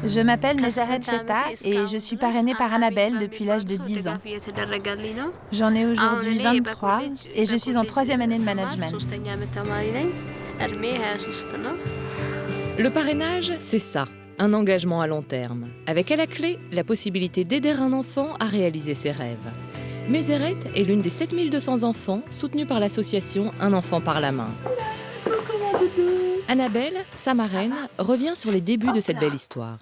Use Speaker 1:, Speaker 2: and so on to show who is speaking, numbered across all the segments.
Speaker 1: Je m'appelle Meseret Cheta et je suis parrainée par Annabelle depuis l'âge de 10 ans. J'en ai aujourd'hui 23 et je suis en 3e année de management.
Speaker 2: Le parrainage, c'est ça, un engagement à long terme, avec à la clé la possibilité d'aider un enfant à réaliser ses rêves. Meseret est l'une des 7200 enfants soutenus par l'association Un enfant par la main. Annabelle, sa marraine, revient sur les débuts de cette belle histoire.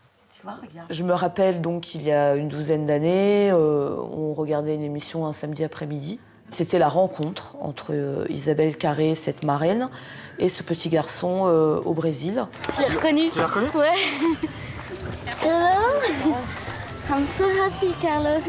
Speaker 3: Je me rappelle donc il y a une douzaine d'années, on regardait une émission un samedi après-midi. C'était la rencontre entre Isabelle Carré, cette marraine, et ce petit garçon au Brésil.
Speaker 4: Je l'ai reconnu.
Speaker 5: Tu l'as reconnu?
Speaker 4: Ouais. Hello. I'm so happy, Carlos.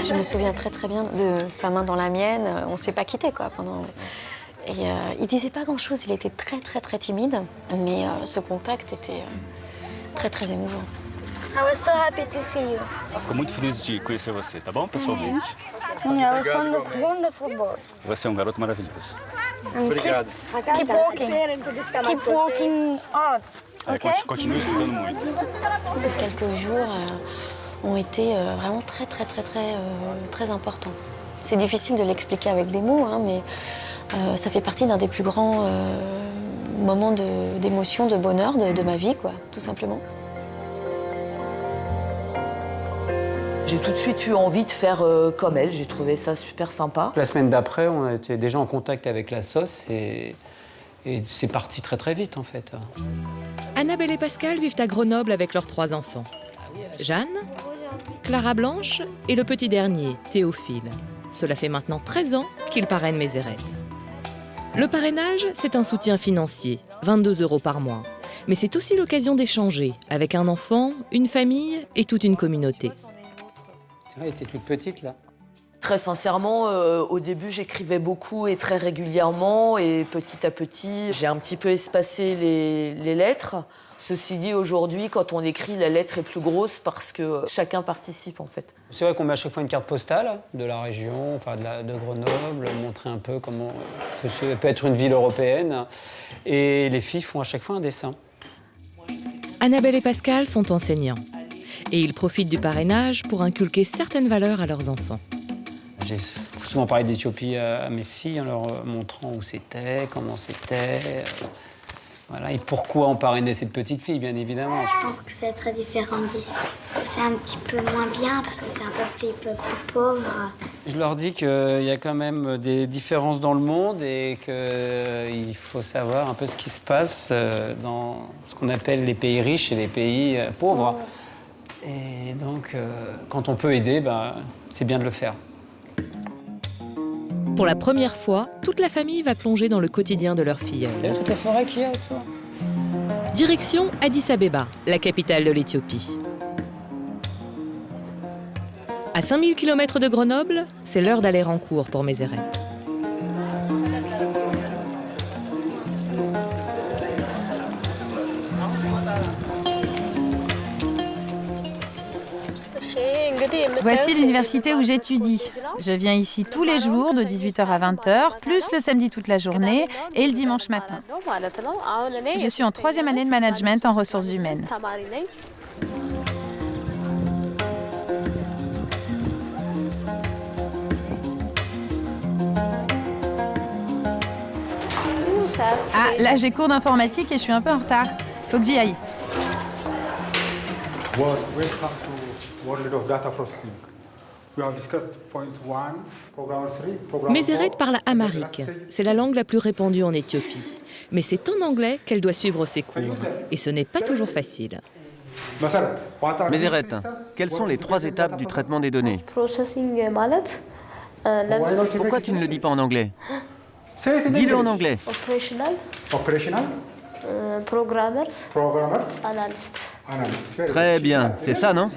Speaker 6: Je me souviens très très bien de sa main dans la mienne. On ne s'est pas quitté quoi pendant. Et il disait pas grand chose. Il était très très très timide, mais ce contact était très très émouvant.
Speaker 4: I was so happy to see you.
Speaker 7: Fico muito feliz de conhecer você, tá bom, pessoalmente?
Speaker 4: Yeah, it was wonderful boy.
Speaker 7: Você é garoto maravilhoso.
Speaker 5: Obrigado.
Speaker 4: Keep walking. Keep walking hard. Okay?
Speaker 7: Continue estudando muito.
Speaker 6: Ces quelques jours ont été vraiment très importants. C'est difficile de l'expliquer avec des mots, hein, mais ça fait partie d'un des plus grands moments d'émotion, de bonheur de ma vie, quoi, tout simplement.
Speaker 3: J'ai tout de suite eu envie de faire comme elle, j'ai trouvé ça super sympa.
Speaker 8: La semaine d'après, on a été déjà en contact avec la SOS et c'est parti très très vite en fait.
Speaker 2: Annabelle et Pascal vivent à Grenoble avec leurs 3 enfants. Jeanne, Clara Blanche et le petit dernier, Théophile. Cela fait maintenant 13 ans qu'ils parrainent Meseret. Le parrainage, c'est un soutien financier, 22 € par mois. Mais c'est aussi l'occasion d'échanger avec un enfant, une famille et toute une communauté.
Speaker 8: Elle était toute petite là.
Speaker 3: Très sincèrement, au début, j'écrivais beaucoup et très régulièrement. Et petit à petit, j'ai un petit peu espacé les lettres. Ceci dit, aujourd'hui, quand on écrit, la lettre est plus grosse parce que chacun participe, en fait.
Speaker 8: C'est vrai qu'on met à chaque fois une carte postale de la région, enfin de Grenoble, montrer un peu comment peut être une ville européenne. Et les filles font à chaque fois un dessin.
Speaker 2: Annabelle et Pascal sont enseignants. Et ils profitent du parrainage pour inculquer certaines valeurs à leurs enfants.
Speaker 8: J'ai souvent parlé d'Éthiopie à mes filles en leur montrant où c'était, comment c'était, voilà, et pourquoi on parrainait cette petite fille, bien évidemment.
Speaker 9: Je pense que c'est très différent d'ici. C'est un petit peu moins bien parce que c'est un peu plus pauvre.
Speaker 8: Je leur dis qu'il y a quand même des différences dans le monde et qu'il faut savoir un peu ce qui se passe dans ce qu'on appelle les pays riches et les pays pauvres. Et donc, quand on peut aider, c'est bien de le faire.
Speaker 2: Pour la première fois, toute la famille va plonger dans le quotidien de leur filleule.
Speaker 8: T'as vu toute la forêt qu'il y a autour ?
Speaker 2: Direction Addis Abeba, la capitale de l'Éthiopie. À 5000 km de Grenoble, c'est l'heure d'aller en cours pour Meseret.
Speaker 1: Voici l'université où j'étudie. Je viens ici tous les jours de 18h à 20h, plus le samedi toute la journée et le dimanche matin. Je suis en 3e année de management en ressources humaines. Ah, là j'ai cours d'informatique et je suis un peu en retard. Faut que j'y aille.
Speaker 2: Meseret parle amharique. C'est la langue la plus répandue en Éthiopie. Mais c'est en anglais qu'elle doit suivre ses cours. Et ce n'est pas toujours facile.
Speaker 10: Meseret, quelles sont les 3 étapes du traitement des données? Pourquoi tu ne le dis pas en anglais? Dis-le en anglais.
Speaker 9: Operational. Programmers. Analysts.
Speaker 10: Très bien, c'est ça, non?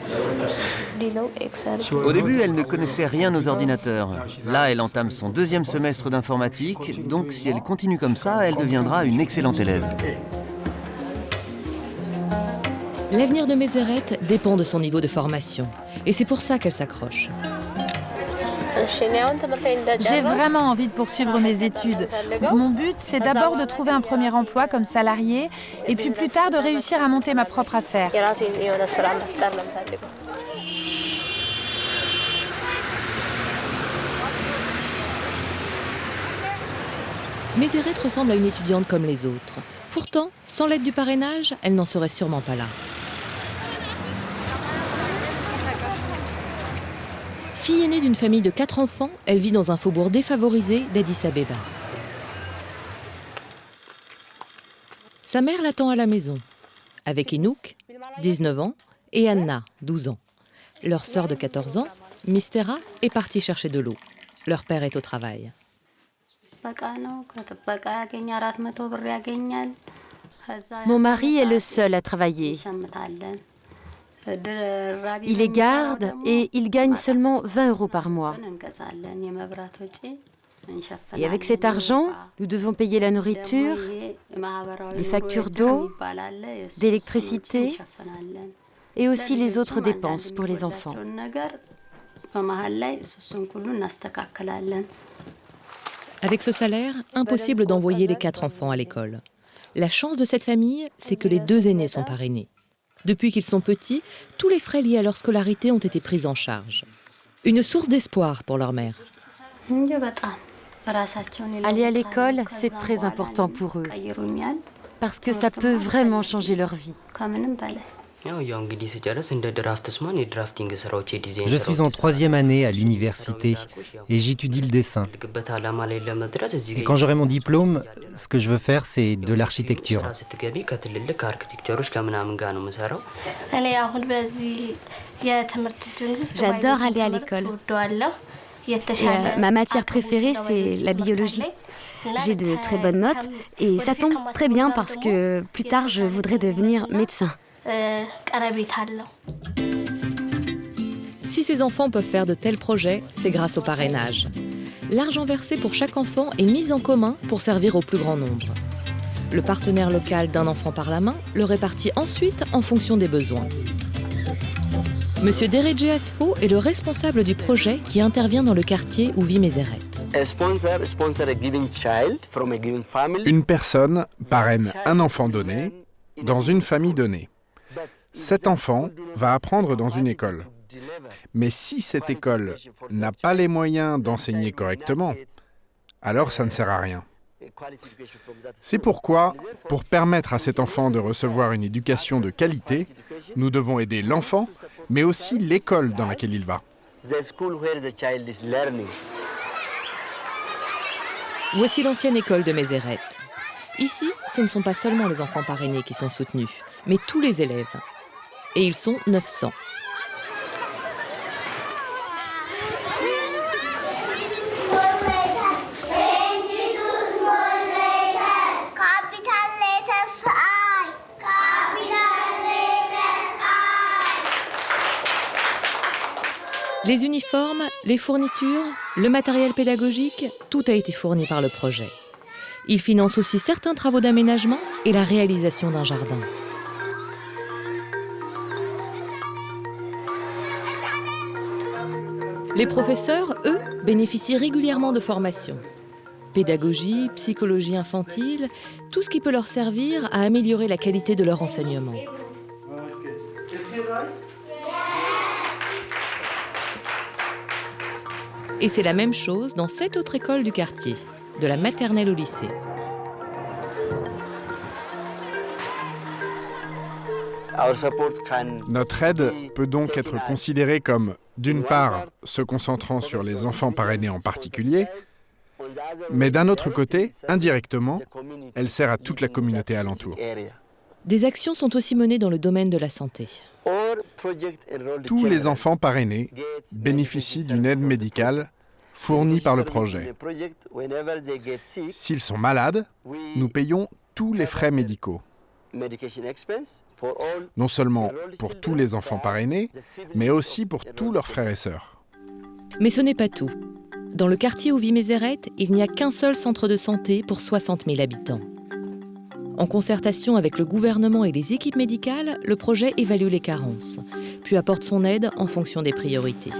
Speaker 10: Au début, elle ne connaissait rien aux ordinateurs. Là, elle entame son 2e semestre d'informatique, donc si elle continue comme ça, elle deviendra une excellente élève.
Speaker 2: L'avenir de Mézéret dépend de son niveau de formation. Et c'est pour ça qu'elle s'accroche.
Speaker 1: J'ai vraiment envie de poursuivre mes études. Mon but, c'est d'abord de trouver un premier emploi comme salarié et puis plus tard de réussir à monter ma propre affaire.
Speaker 2: Mézéret ressemble à une étudiante comme les autres. Pourtant, sans l'aide du parrainage, elle n'en serait sûrement pas là. Fille aînée d'une famille de 4 enfants, elle vit dans un faubourg défavorisé d'Addis Abeba. Sa mère l'attend à la maison, avec Inouk, 19 ans, et Anna, 12 ans. Leur sœur de 14 ans, Mistera, est partie chercher de l'eau. Leur père est au travail.
Speaker 5: Mon mari est le seul à travailler. Il les garde et il gagne seulement 20 € par mois. Et avec cet argent, nous devons payer la nourriture, les factures d'eau, d'électricité et aussi les autres dépenses pour les enfants.
Speaker 2: Avec ce salaire, impossible d'envoyer les 4 enfants à l'école. La chance de cette famille, c'est que les 2 aînés sont parrainés. Depuis qu'ils sont petits, tous les frais liés à leur scolarité ont été pris en charge. Une source d'espoir pour leur mère.
Speaker 5: Aller à l'école, c'est très important pour eux, parce que ça peut vraiment changer leur vie.
Speaker 11: Je suis en 3e année à l'université et j'étudie le dessin. Et quand j'aurai mon diplôme, ce que je veux faire, c'est de l'architecture.
Speaker 12: J'adore aller à l'école. Ma matière préférée, c'est la biologie. J'ai de très bonnes notes et ça tombe très bien parce que plus tard, je voudrais devenir médecin.
Speaker 2: Si ces enfants peuvent faire de tels projets, c'est grâce au parrainage. L'argent versé pour chaque enfant est mis en commun pour servir au plus grand nombre. Le partenaire local d'un enfant par la main le répartit ensuite en fonction des besoins. Monsieur Deredje Asfo est le responsable du projet qui intervient dans le quartier où vit Mézéret.
Speaker 13: Une personne parraine un enfant donné dans une famille donnée. Cet enfant va apprendre dans une école. Mais si cette école n'a pas les moyens d'enseigner correctement, alors ça ne sert à rien. C'est pourquoi, pour permettre à cet enfant de recevoir une éducation de qualité, nous devons aider l'enfant, mais aussi l'école dans laquelle il va.
Speaker 2: Voici l'ancienne école de Mézéret. Ici, ce ne sont pas seulement les enfants parrainés qui sont soutenus, mais tous les élèves. Et ils sont 900. Les uniformes, les fournitures, le matériel pédagogique, tout a été fourni par le projet. Il finance aussi certains travaux d'aménagement et la réalisation d'un jardin. Les professeurs, eux, bénéficient régulièrement de formations. Pédagogie, psychologie infantile, tout ce qui peut leur servir à améliorer la qualité de leur enseignement. Et c'est la même chose dans 7 autres écoles du quartier, de la maternelle au lycée.
Speaker 13: Notre aide peut donc être considérée comme, d'une part, se concentrant sur les enfants parrainés en particulier, mais d'un autre côté, indirectement, elle sert à toute la communauté alentour.
Speaker 2: Des actions sont aussi menées dans le domaine de la santé.
Speaker 13: Tous les enfants parrainés bénéficient d'une aide médicale fournie par le projet. S'ils sont malades, nous payons tous les frais médicaux. Non seulement pour tous les enfants parrainés, mais aussi pour tous leurs frères et sœurs.
Speaker 2: Mais ce n'est pas tout. Dans le quartier où vit Mézéret, il n'y a qu'un seul centre de santé pour 60 000 habitants. En concertation avec le gouvernement et les équipes médicales, le projet évalue les carences, puis apporte son aide en fonction des priorités.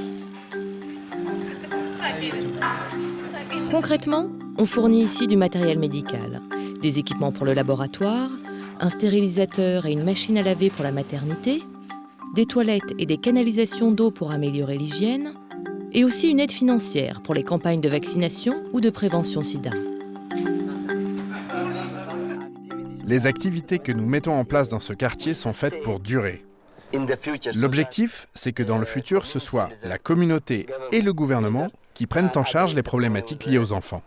Speaker 2: Concrètement, on fournit ici du matériel médical, des équipements pour le laboratoire, un stérilisateur et une machine à laver pour la maternité, des toilettes et des canalisations d'eau pour améliorer l'hygiène, et aussi une aide financière pour les campagnes de vaccination ou de prévention sida.
Speaker 13: Les activités que nous mettons en place dans ce quartier sont faites pour durer. L'objectif, c'est que dans le futur, ce soit la communauté et le gouvernement qui prennent en charge les problématiques liées aux enfants.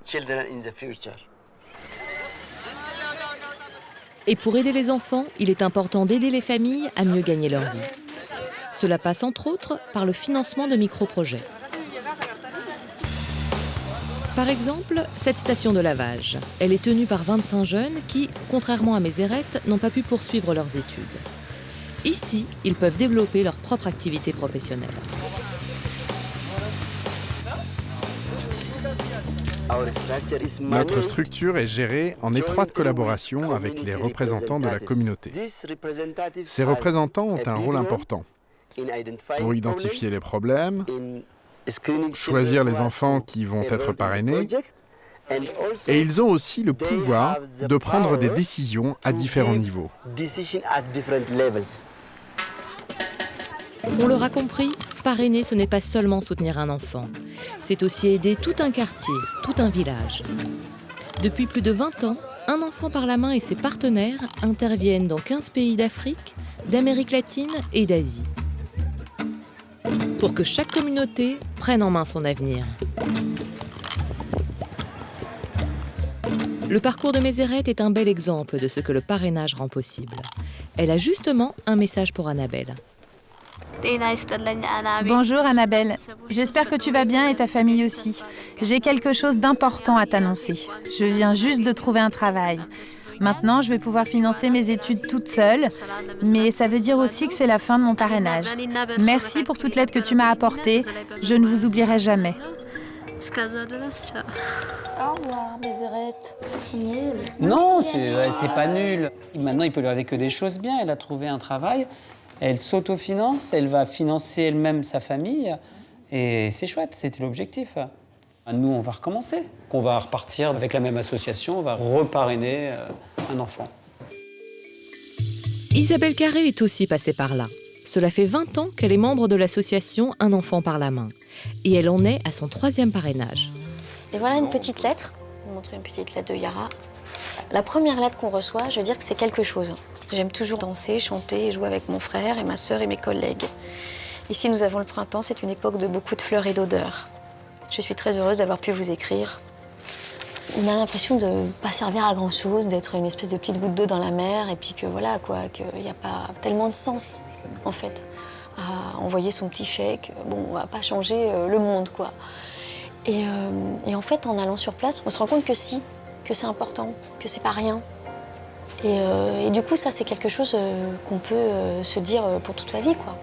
Speaker 2: Et pour aider les enfants, il est important d'aider les familles à mieux gagner leur vie. Cela passe entre autres par le financement de micro-projets. Par exemple, cette station de lavage. Elle est tenue par 25 jeunes qui, contrairement à Mézérès, n'ont pas pu poursuivre leurs études. Ici, ils peuvent développer leur propre activité professionnelle.
Speaker 13: Notre structure est gérée en étroite collaboration avec les représentants de la communauté. Ces représentants ont un rôle important pour identifier les problèmes, choisir les enfants qui vont être parrainés, et ils ont aussi le pouvoir de prendre des décisions à différents niveaux.
Speaker 2: On l'aura compris, parrainer, ce n'est pas seulement soutenir un enfant. C'est aussi aider tout un quartier, tout un village. Depuis plus de 20 ans, Un enfant par la main et ses partenaires interviennent dans 15 pays d'Afrique, d'Amérique latine et d'Asie. Pour que chaque communauté prenne en main son avenir. Le parcours de Mézérès est un bel exemple de ce que le parrainage rend possible. Elle a justement un message pour Annabelle.
Speaker 1: Bonjour Annabelle, j'espère que tu vas bien et ta famille aussi. J'ai quelque chose d'important à t'annoncer. Je viens juste de trouver un travail. Maintenant, je vais pouvoir financer mes études toute seule, mais ça veut dire aussi que c'est la fin de mon parrainage. Merci pour toute l'aide que tu m'as apportée. Je ne vous oublierai jamais.
Speaker 3: Au revoir, Mézérès.
Speaker 8: Non, c'est pas nul. Maintenant, il peut lui arriver que des choses bien. Elle a trouvé un travail. Elle s'autofinance, elle va financer elle-même sa famille. Et c'est chouette, c'était l'objectif. Nous, on va recommencer. On va repartir avec la même association, on va reparrainer un enfant.
Speaker 2: Isabelle Carré est aussi passée par là. Cela fait 20 ans qu'elle est membre de l'association Un enfant par la main. Et elle en est à son 3e parrainage.
Speaker 6: Et voilà une petite lettre. Je vais vous montrer une petite lettre de Yara. La première lettre qu'on reçoit, je veux dire que c'est quelque chose. J'aime toujours danser, chanter et jouer avec mon frère et ma sœur et mes collègues. Ici, nous avons le printemps, c'est une époque de beaucoup de fleurs et d'odeurs. Je suis très heureuse d'avoir pu vous écrire. On a l'impression de ne pas servir à grand-chose, d'être une espèce de petite goutte d'eau dans la mer, et puis que voilà, quoi, qu'il n'y a pas tellement de sens, en fait, à envoyer son petit chèque. Bon, on va pas changer le monde, quoi. Et en fait, en allant sur place, on se rend compte que si, que c'est important, que c'est pas rien. Et du coup, ça, c'est quelque chose qu'on peut se dire pour toute sa vie, quoi.